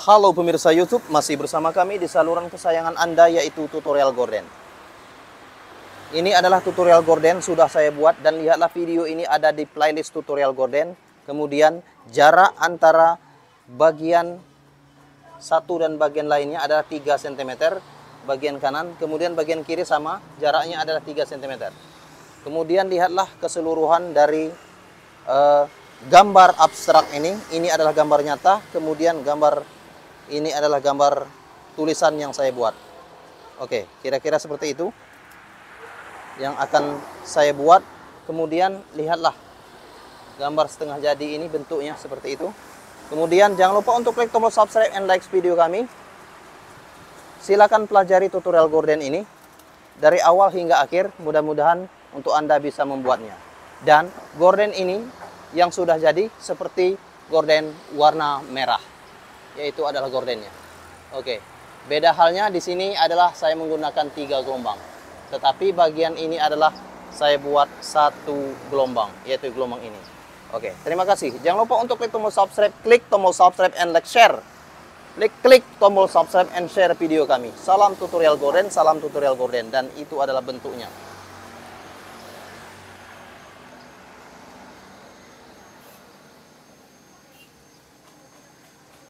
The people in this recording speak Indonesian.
Halo pemirsa YouTube, masih bersama kami di saluran kesayangan Anda, yaitu tutorial gorden. Ini adalah tutorial gorden, sudah saya buat, dan lihatlah video ini ada di playlist tutorial gorden. Kemudian jarak antara bagian satu dan bagian lainnya adalah 3 cm, bagian kanan, kemudian bagian kiri sama, jaraknya adalah 3 cm. Kemudian lihatlah keseluruhan dari gambar abstrak ini adalah gambar nyata, kemudian ini adalah gambar tulisan yang saya buat. Oke, kira-kira seperti itu yang akan saya buat. Kemudian lihatlah gambar setengah jadi ini, bentuknya seperti itu. Kemudian jangan lupa untuk klik tombol subscribe and like video kami. Silakan pelajari tutorial gorden ini dari awal hingga akhir, mudah-mudahan untuk Anda bisa membuatnya. Dan gorden ini yang sudah jadi seperti gorden warna merah, yaitu adalah gordennya. Oke, beda halnya di sini adalah saya menggunakan 3 gelombang, tetapi bagian ini adalah saya buat 1 gelombang, yaitu gelombang ini. Oke, terima kasih. Jangan lupa untuk klik tombol subscribe, klik tombol subscribe and like share. Klik tombol subscribe and share video kami. Salam tutorial gorden, dan itu adalah bentuknya.